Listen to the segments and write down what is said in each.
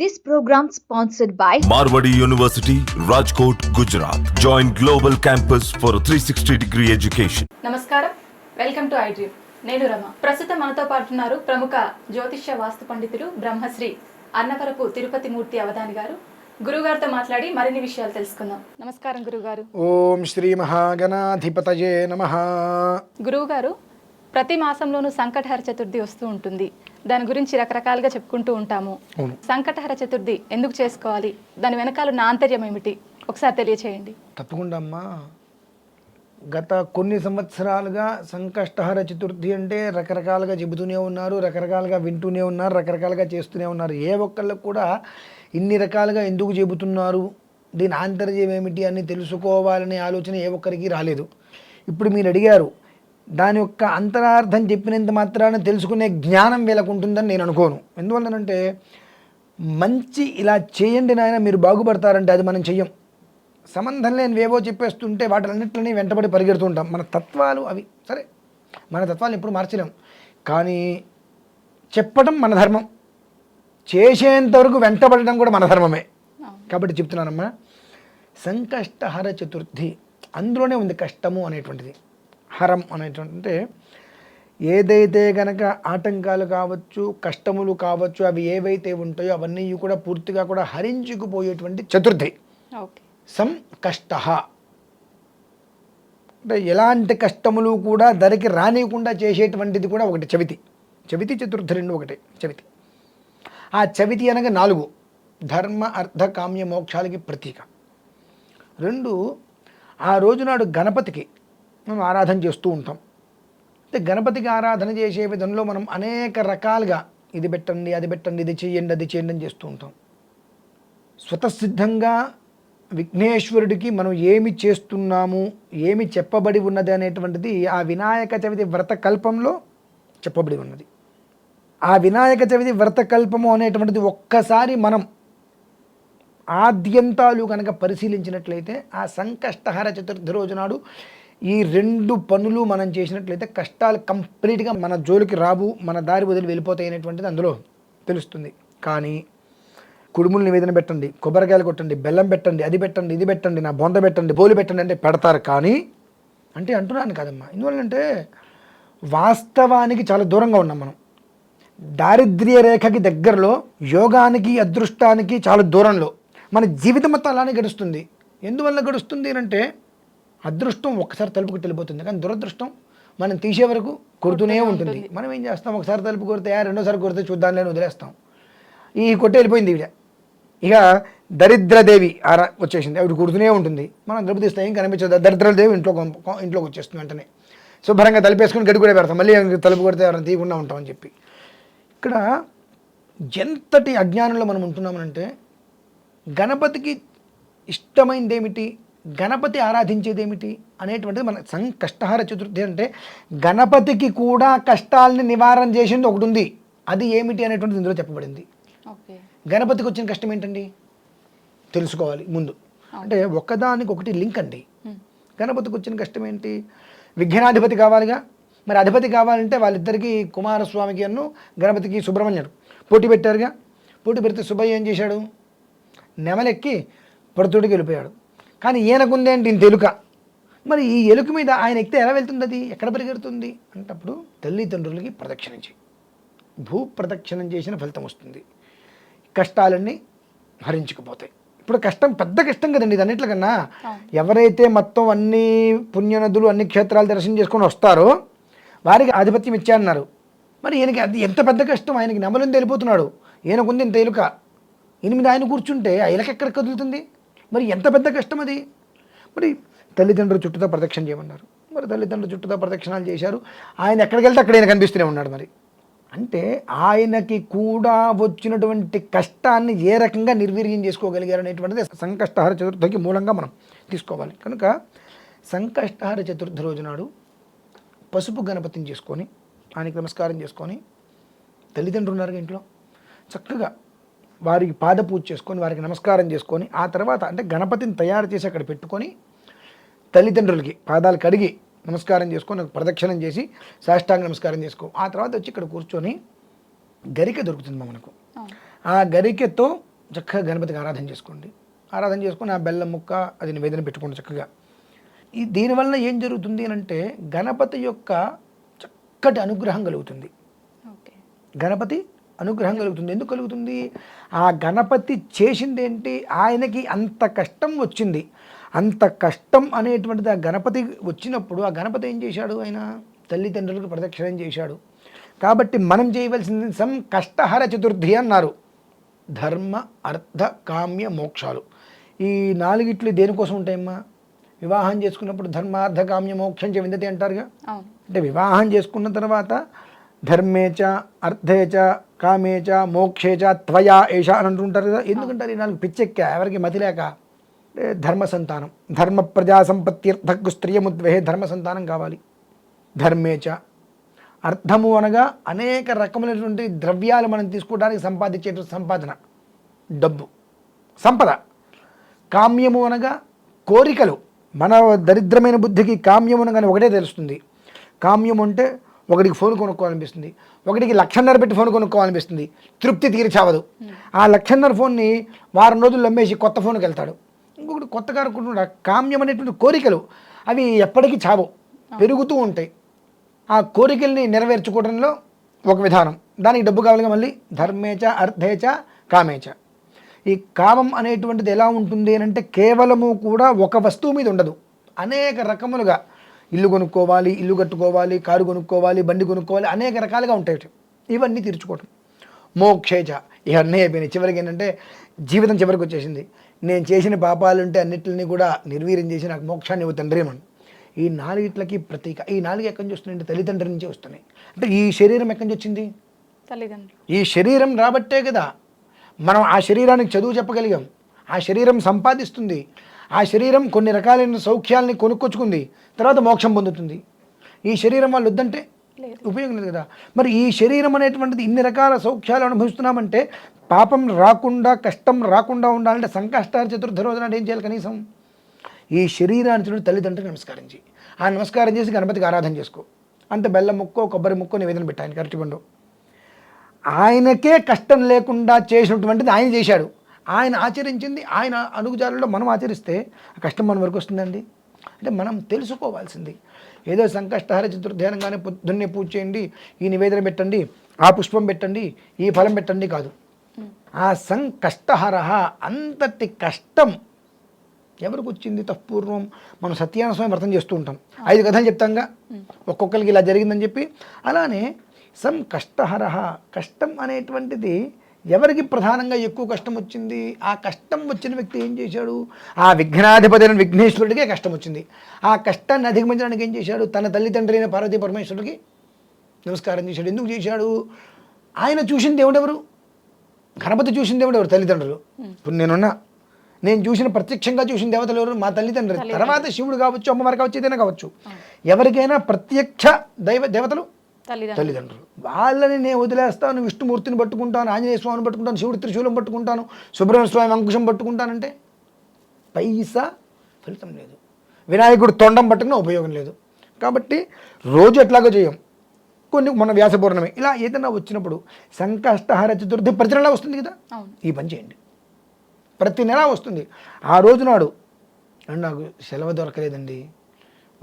This program sponsored by Marwadi University, Rajkot, Gujarat. Join Global Campus for a 360-degree education. నమస్కారం, welcome to iDream. నేను రమ. ప్రస్తుతం మనతో పాటు ఉన్నారు ప్రముఖ జ్యోతిష్య వాస్తు పండితులు బ్రహ్మశ్రీ అన్నవరపు తిరుపతి మూర్తి అవధాని గారు. గురుగారితో మాట్లాడి మరిన్ని విషయాలు తెలుసుకుందాం. నమస్కారం గురుగారు. ఓం శ్రీ మహాగణాధిపతయే నమః. గురువుగారు, ప్రతి మాసంలోనూ సంకటహర చతుర్థి వస్తూ ఉంటుంది. దాని గురించి రకరకాలుగా చెప్పుకుంటూ ఉంటాము. సంకటహర చతుర్థి ఎందుకు చేసుకోవాలి, దాని వెనకాల ఉన్న ఆంతర్యం ఏమిటి, ఒకసారి తెలియచేయండి. తప్పకుండా అమ్మా. గత కొన్ని సంవత్సరాలుగా సంకష్టహర చతుర్థి అంటే రకరకాలుగా చెబుతూనే ఉన్నారు, రకరకాలుగా వింటూనే ఉన్నారు, రకరకాలుగా చేస్తూనే ఉన్నారు. ఏ ఒక్కళ్ళకు కూడా ఇన్ని రకాలుగా ఎందుకు చెబుతున్నారు, దీని ఆంతర్యం ఏమిటి అని తెలుసుకోవాలనే ఆలోచన ఏ ఒక్కరికి రాలేదు. ఇప్పుడు మీరు అడిగారు, దాని యొక్క అంతరార్థం చెప్పినంత మాత్రాన తెలుసుకునే జ్ఞానం వీళ్ళకు ఉంటుందని నేను అనుకోను. ఎందువల్లనంటే మంచి ఇలా చేయండి నాయన మీరు బాగుపడతారంటే అది మనం చెయ్యం. సంబంధం లేనివేవో చెప్పేస్తుంటే వాటిలన్నింటినీ వెంటబడి పరిగెడుతుంటాం. మన తత్వాలు అవి సరే, మన తత్వాలను ఎప్పుడు మార్చలేం, కానీ చెప్పడం మన ధర్మం, చేసేంతవరకు వెంటబడడం కూడా మన ధర్మమే. కాబట్టి చెప్తున్నానమ్మా, సంకష్టహర చతుర్థి అందులోనే ఉంది కష్టము అనేటువంటిది. హరం అనేటువంటి ఏదైతే గనక ఆటంకాలు కావచ్చు, కష్టములు కావచ్చు, అవి ఏవైతే ఉంటాయో అవన్నీ కూడా పూర్తిగా కూడా హరించుకుపోయేటువంటి చతుర్థి. సంకష్ట అంటే ఎలాంటి కష్టములు కూడా ధరికి రానియకుండా చేసేటువంటిది కూడా ఒకటి చవితి. చవితి చతుర్థి రెండు ఒకటి చవితి. ఆ చవితి అనగా 4 ధర్మ అర్థ కామ్య మోక్షాలకి ప్రతీక. 2 ఆ రోజునాడు గణపతికి మనం ఆరాధన చేస్తూ ఉంటాం. అంటే గణపతికి ఆరాధన చేసే విధంలో మనం అనేక రకాలుగా ఇది పెట్టండి, అది పెట్టండి, ఇది చేయండి, అది చేయండి అని చేస్తూ ఉంటాం. స్వతసిద్ధంగా విఘ్నేశ్వరుడికి మనం ఏమి చేస్తున్నాము, ఏమి చెప్పబడి ఉన్నది అనేటువంటిది ఆ వినాయక చవితి వ్రతకల్పంలో చెప్పబడి ఉన్నది. ఆ వినాయక చవితి వ్రతకల్పము అనేటువంటిది ఒక్కసారి మనం ఆద్యంతాలు కనుక పరిశీలించినట్లయితే ఆ సంకష్టహర చతుర్థి రోజు నాడు ఈ 2 పనులు మనం చేసినట్లయితే కష్టాలు కంప్లీట్గా మన జోలికి రావు, మన దారి వదిలి వెళ్ళిపోతాయి అనేటువంటిది అందులో తెలుస్తుంది. కానీ కుడుములు నివేదన పెట్టండి, కొబ్బరికాయలు కొట్టండి, బెల్లం పెట్టండి, అది పెట్టండి, ఇది పెట్టండి, నా బొంద పెట్టండి, బోలు పెట్టండి అంటే పెడతారు. కానీ అంటే అంటున్నాను కాదమ్మా, ఎందువల్లంటే వాస్తవానికి చాలా దూరంగా ఉన్నాం మనం. దారిద్ర్య రేఖకి దగ్గరలో, యోగానికి అదృష్టానికి చాలా దూరంలో మన జీవితం మొత్తం అలానే గడుస్తుంది. ఎందువల్ల గడుస్తుంది అంటే అదృష్టం ఒక్కసారి తలుపుకు వెళ్ళిపోతుంది, కానీ దురదృష్టం మనం తీసే వరకు కొడుతూనే ఉంటుంది. మనం ఏం చేస్తాం, ఒకసారి తలుపు కొడితే రెండోసారి కొడితే చూద్దాంలే వదిలేస్తాం. ఈ కొట్టే వెళ్ళిపోయింది ఇవిడ, ఇక దరిద్రదేవి వచ్చేసింది, ఆవిడ కొడుతూనే ఉంటుంది. మనం తలుపు తీస్తే ఏం కనిపించదు, దరిద్రదేవి ఇంట్లోకి వచ్చేస్తుంది. వెంటనే శుభ్రంగా తలుపేసుకుని గడి కూడా పెడతాం, మళ్ళీ తలుపు కొడితే ఎవరైనా తీయకుండా ఉంటామని చెప్పి. ఇక్కడ ఎంతటి అజ్ఞానంలో మనం ఉంటున్నామనంటే గణపతికి ఇష్టమైనది ఏమిటి, గణపతి ఆరాధించేది ఏమిటి అనేటువంటిది మన సంకష్టహర చతుర్థి. అంటే గణపతికి కూడా కష్టాలని నివారణ చేసింది ఒకటి ఉంది, అది ఏమిటి అనేటువంటిది ఇందులో చెప్పబడింది. గణపతికి వచ్చిన కష్టం ఏంటండి తెలుసుకోవాలి ముందు. అంటే ఒకదానికి ఒకటి లింక్ అండి. గణపతికి వచ్చిన కష్టం ఏంటి, విఘ్నాధిపతి కావాలిగా. మరి అధిపతి కావాలంటే వాళ్ళిద్దరికీ కుమారస్వామికి అన్ను గణపతికి సుబ్రహ్మణ్యుడు పోటీ పెట్టారుగా. పోటీ పెడితే సుబ్బయ్య ఏం చేశాడు, నెమలెక్కి పడుతుడికి వెళ్ళిపోయాడు. కానీ ఈయనకుందేంటి ఇంత ఎలుక, మరి ఈ ఎలుక మీద ఆయన ఎక్కితే ఎలా వెళ్తుంది, అది ఎక్కడ పరిగెడుతుంది అంటప్పుడు తల్లిదండ్రులకి ప్రదక్షిణం చేయి, భూ ప్రదక్షిణం చేసిన ఫలితం వస్తుంది, కష్టాలన్నీ హరించుకుపోతాయి. ఇప్పుడు కష్టం పెద్ద కష్టం కదండి ఇది అన్నిట్లకన్నా. ఎవరైతే మొత్తం అన్ని పుణ్యనదులు అన్ని క్షేత్రాలు దర్శనం చేసుకొని వస్తారో వారికి ఆధిపత్యం ఇచ్చారన్నారు. మరి ఈయనకి అది ఎంత పెద్ద కష్టం, ఆయనకి నెమలింది వెళ్ళిపోతున్నాడు, ఈయనకుంది ఇంత ఎలుక, 8 ఆయన కూర్చుంటే ఆ ఎలుక ఎక్కడ కదులుతుంది, మరి ఎంత పెద్ద కష్టం అది. మరి తల్లిదండ్రులు చుట్టూతో ప్రదక్షిణ చేయమన్నారు, మరి తల్లిదండ్రులు చుట్టూతో ప్రదక్షిణాలు చేశారు. ఆయన ఎక్కడికి వెళ్తే అక్కడ ఆయన కనిపిస్తూనే ఉన్నాడు. మరి అంటే ఆయనకి కూడా వచ్చినటువంటి కష్టాన్ని ఏ రకంగా నిర్వీర్యం చేసుకోగలిగారు అనేటువంటిది సంకష్టహర చతుర్థికి మూలంగా మనం తీసుకోవాలి. కనుక సంకష్టహర చతుర్థి రోజు నాడు పసుపు గణపతిని చేసుకొని ఆయనకి నమస్కారం చేసుకొని, తల్లిదండ్రులు ఉన్నారు ఇంట్లో, చక్కగా వారికి పాద పూజ చేసుకొని వారికి నమస్కారం చేసుకొని, ఆ తర్వాత అంటే గణపతిని తయారు చేసి అక్కడ పెట్టుకొని తల్లిదండ్రులకి పాదాలు కడిగి నమస్కారం చేసుకొని ప్రదక్షిణం చేసి సాష్టాంగ నమస్కారం చేసుకో. ఆ తర్వాత వచ్చి ఇక్కడ కూర్చొని గరిక దొరుకుతుంది మనకు. ఆ గరికెతో చక్కగా గణపతికి ఆరాధన చేసుకోండి. ఆరాధన చేసుకొని ఆ బెల్లం ముక్క అది నివేదన పెట్టుకోండి చక్కగా. దీనివల్ల ఏం జరుగుతుంది అని అంటే గణపతి యొక్క చక్కటి అనుగ్రహం కలుగుతుంది. ఓకే. గణపతి అనుగ్రహం కలుగుతుంది. ఎందుకు కలుగుతుంది? ఆ గణపతి చేసింది ఏంటి? ఆయనకి అంత కష్టం వచ్చింది. అంత కష్టం అనేటువంటిది ఆ గణపతి వచ్చినప్పుడు ఆ గణపతి ఏం చేశాడు? ఆయన తల్లిదండ్రులకు ప్రదక్షిణం చేశాడు. కాబట్టి మనం చేయవలసింది సంకష్టహర చతుర్థి అన్నారు. ధర్మ అర్థ కామ్య మోక్షాలు. ఈ నాలుగిట్లు దేనికోసం ఉంటాయమ్మా? వివాహం చేసుకున్నప్పుడు ధర్మార్థ కామ్య మోక్షం చ విందతి అంటారుగా. అంటే వివాహం చేసుకున్న తర్వాత ధర్మేచ అర్థేచ కామేచ మోక్షేచ త్వయా ఏష అని అంటుంటారు కదా. ఎందుకంటారు ఈ నాలుగు? పిచ్చెక్క, ఎవరికి మతి లేక. ధర్మ సంతానం, ధర్మ ప్రజా సంపత్తిర్థకు స్త్రియముద్వహే, ధర్మ సంతానం కావాలి. ధర్మేచ అర్థము అనగా అనేక రకములైనటువంటి ద్రవ్యాలు మనం తీసుకోవడానికి సంపాదించేటువంటి సంపాదన, డబ్బు, సంపద. కామ్యము అనగా కోరికలు. మన దరిద్రమైన బుద్ధికి కామ్యము అనగానే ఒకటే తెలుస్తుంది. కామ్యం అంటే ఒకటికి ఫోన్ కొనుక్కోవాలనిపిస్తుంది, ఒకటికి 1,50,000 పెట్టి ఫోన్ కొనుక్కోవాలనిపిస్తుంది, తృప్తి తీర్చావదు. ఆ 1,50,000 ఫోన్ని వారం రోజులు అమ్మేసి కొత్త ఫోన్కి వెళ్తాడు. ఇంకొకటి కొత్తగా అనుకుంటున్నా. కామ్యం అనేటువంటి కోరికలు అవి ఎప్పటికీ చావు, పెరుగుతూ ఉంటాయి. ఆ కోరికల్ని నెరవేర్చుకోవడంలో ఒక విధానం, దానికి డబ్బు కావాలిగా. మళ్ళీ ధర్మేచ అర్థేచ కామేచ. ఈ కామం అనేటువంటిది ఎలా ఉంటుంది అని అంటే కేవలము కూడా ఒక వస్తువు మీద ఉండదు. అనేక రకములుగా ఇల్లు కొనుక్కోవాలి, ఇల్లు కట్టుకోవాలి, కారు కొనుక్కోవాలి, బండి కొనుక్కోవాలి, అనేక రకాలుగా ఉంటాయి. ఇవన్నీ తీర్చుకోవటం. మోక్షేచ ఇవన్నీ అయిపోయినాయి. చివరికి ఏంటంటే జీవితం చివరికి వచ్చేసింది. నేను చేసిన పాపాలుంటే అన్నిటిని కూడా నిర్వీర్యం చేసి నాకు మోక్షాన్ని ఇవ్వ తండ్రి అని. ఈ నాలుగిట్లకి ప్రతీక. ఈ నాలుగు ఎక్కడి నుంచి వస్తున్నాయి? తల్లిదండ్రుల నుంచి వస్తున్నాయి. అంటే ఈ శరీరం ఎక్కడి నుంచి వచ్చింది? తల్లిదండ్రులు. ఈ శరీరం రాబట్టే కదా మనం ఆ శరీరానికి చదువు చెప్పగలిగాం. ఆ శరీరం సంపాదిస్తుంది. ఆ శరీరం కొన్ని రకాలైన సౌఖ్యాలని కొనుక్కొచ్చుకుంది, తర్వాత మోక్షం పొందుతుంది. ఈ శరీరం వాళ్ళు వద్దంటే ఉపయోగం లేదు కదా. మరి ఈ శరీరం అనేటువంటిది ఇన్ని రకాల సౌఖ్యాలు అనుభవిస్తున్నామంటే పాపం రాకుండా, కష్టం రాకుండా ఉండాలంటే సంకష్టార చతుర్థి రోజున ఏం చేయాలి? కనీసం ఈ శరీరానికి తల్లిదండ్రులకు నమస్కారం చేయి. ఆ నమస్కారం చేసి గణపతికి ఆరాధన చేసుకో. అంత బెల్లం ముక్కో కొబ్బరి ముక్కో నివేదన పెట్టాను. ఆయనకి అరటిపండు. ఆయనకే కష్టం లేకుండా చేసినటువంటిది ఆయన చేశాడు. ఆయన ఆచరించింది ఆయన అడుగుజాలలో మనం ఆచరిస్తే ఆ కష్టం మన వరకు వస్తుందండి. అంటే మనం తెలుసుకోవాల్సింది ఏదో సంకష్టహర చతుర్థి పొద్దున్నే పూజ చేయండి, ఈ నివేదన పెట్టండి, ఆ పుష్పం పెట్టండి, ఈ ఫలం పెట్టండి కాదు. ఆ సంకష్టహర అంతటి కష్టం ఎవరికి వచ్చింది? తప్పూర్వం మనం సత్యనారాయణ స్వామి వ్రతం చేస్తూ ఉంటాం. 5 కథలు చెప్తాంగా ఒక్కొక్కరికి ఇలా జరిగిందని చెప్పి. అలానే సంకష్టహర, కష్టం అనేటువంటిది ఎవరికి ప్రధానంగా ఎక్కువ కష్టం వచ్చింది? ఆ కష్టం వచ్చిన వ్యక్తి ఏం చేశాడు? ఆ విఘ్నాధిపతి అయిన విఘ్నేశ్వరుడికే కష్టం వచ్చింది. ఆ కష్టాన్ని అధిగమించడానికి ఏం చేశాడు? తన తల్లిదండ్రి అయిన పార్వతీ పరమేశ్వరుడికి నమస్కారం చేశాడు. ఎందుకు చేశాడు? ఆయన చూసిన దేవుడెవరు? గణపతి చూసిన దేవుడెవరు? తల్లిదండ్రులు. ఇప్పుడు నేను చూసిన ప్రత్యక్షంగా చూసిన దేవతలు ఎవరు? మా తల్లిదండ్రులు. తర్వాత శివుడు కావచ్చు, అమ్మవారు కావచ్చు, ఏదైనా కావచ్చు. ఎవరికైనా ప్రత్యక్ష దేవతలు తల్లిదండ్రులు. వాళ్ళని నేను వదిలేస్తాను, విష్ణుమూర్తిని పట్టుకుంటాను, ఆంజనేయ స్వామిని పట్టుకుంటాను, శివుడు త్రిశూలం పట్టుకుంటాను, సుబ్రహ్మణ్య స్వామి అంకుశం పట్టుకుంటానంటే పైసా ఫలితం లేదు. వినాయకుడు తొండం పట్టుకున్న ఉపయోగం లేదు. కాబట్టి రోజు ఎట్లాగో చేయం. కొన్ని మన వ్యాస పౌర్ణమి ఇలా ఏదైనా వచ్చినప్పుడు సంకష్టహర చతుర్థి ప్రతి నెల వస్తుంది కదా, ఈ పని చేయండి. ప్రతి నెల వస్తుంది. ఆ రోజు నాడు నాకు సెలవు దొరకలేదండి,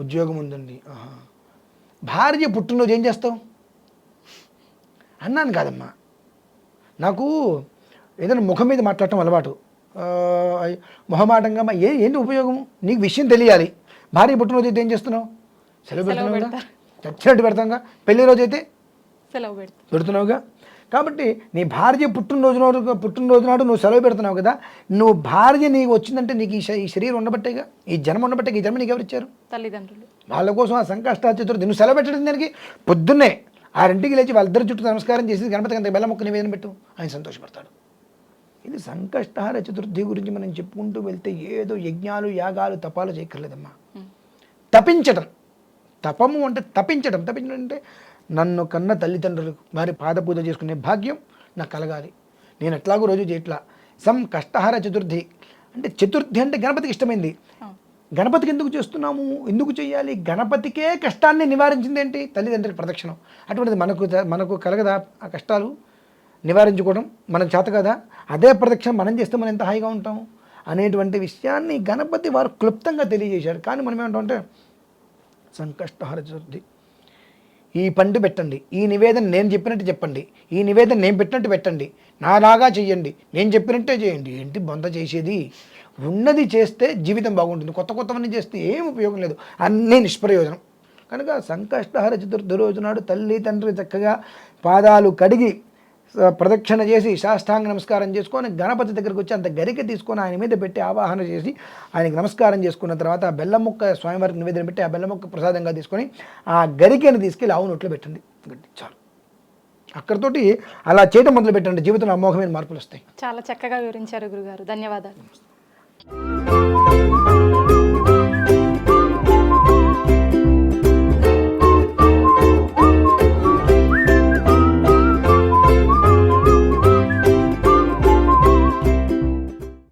ఉద్యోగం ఉందండి, భార్య పుట్టినరోజు ఏం చేస్తావు అన్నాను కాదమ్మా. నాకు ఏదైనా ముఖం మీద మాట్లాడటం అలవాటు, మొహమాటంగా ఏంటి ఉపయోగం? నీకు విషయం తెలియాలి. భార్య పుట్టినరోజు అయితే ఏం చేస్తున్నావు? సెలవు పెడుతున్నావుగా, చచ్చినట్టు పెడతాంగా. పెళ్లి రోజు అయితే సెలవు పెడుతున్నావుగా. కాబట్టి నీ భార్య పుట్టినరోజు నాడు నువ్వు సెలవు పెడుతున్నావు కదా. నువ్వు భార్య నీకు వచ్చిందంటే నీకు ఈ శరీరం ఉండబట్టేగా, ఈ జన్మ ఉండబట్టే. ఈ జన్మ నీకు ఎవరు ఇచ్చారు? తల్లిదండ్రులు. వాళ్ళ కోసం ఆ సంకష్ట చతుర్థి నువ్వు సెలవు పెట్టడం దానికి పొద్దున్నే 6ంటికి లేచి వాళ్ళిద్దరు చుట్టూ నమస్కారం చేసి గణపతికి అంత బెల్లం మొక్క నివేదన పెట్టు, ఆయన సంతోషపడతాడు. ఇది సంకష్టహార చతుర్థి గురించి మనం చెప్పుకుంటూ వెళ్తే ఏదో యజ్ఞాలు యాగాలు తపాలు చేయక్కర్లేదమ్మా. తపించటం, తపము అంటే తపించడం అంటే నన్ను కన్న తల్లిదండ్రులకు వారి పాదపూజ చేసుకునే భాగ్యం నాకు కలగాలి. నేను ఎట్లాగో రోజు చేయట్లా. సంకష్టహార చతుర్థి అంటే చతుర్థి అంటే గణపతికి ఇష్టమైంది. గణపతికి ఎందుకు చేస్తున్నాము? ఎందుకు చేయాలి? గణపతికే కష్టాన్ని నివారించింది ఏంటి? తల్లిదండ్రుల ప్రదక్షిణం. అటువంటిది మనకు కలగదా ఆ కష్టాలు? నివారించుకోవడం మనకు చేత కదా, అదే ప్రదక్షిణ మనం చేస్తే మనం ఎంత హాయిగా ఉంటాం అనేటువంటి విషయాన్ని గణపతి వారు క్లుప్తంగా తెలియజేశారు. కానీ మనం ఏమంటామంటే సంకష్టహర చతుర్థి, ఈ పండు పెట్టండి, ఈ నివేదన నేను చెప్పినట్టు చెప్పండి, ఈ నివేదన నేను పెట్టినట్టు పెట్టండి, నాలాగా చెయ్యండి, నేను చెప్పినట్టే చేయండి. ఏంటి బొంద చేసేది? ఉన్నది చేస్తే జీవితం బాగుంటుంది, కొత్త కొత్తవన్నీ చేస్తే ఏం ఉపయోగం లేదు, అన్నీ నిష్ప్రయోజనం. కనుక సంకష్టహర చతుర్థి రోజు నాడు తల్లి తండ్రి చక్కగా పాదాలు కడిగి ప్రదక్షిణ చేసి సాష్టాంగ నమస్కారం చేసుకొని గణపతి దగ్గరికి వచ్చి అంత గరిక తీసుకొని ఆయన మీద పెట్టి ఆవాహన చేసి ఆయనకి నమస్కారం చేసుకున్న తర్వాత ఆ బెల్లం ముక్క స్వామివారికి నివేదన పెట్టి ఆ బెల్లం ముక్క ప్రసాదంగా తీసుకొని ఆ గరికని తీసుకెళ్ళి ఆవు నోట్లో పెట్టండి. చాలు, అక్కడితోటి అలా చేయడం మొదలు పెట్టండి, జీవితంలో అమోఘమైన మార్పులు వస్తాయి. చాలా చక్కగా వివరించారు గురుగారు, ధన్యవాదాలు.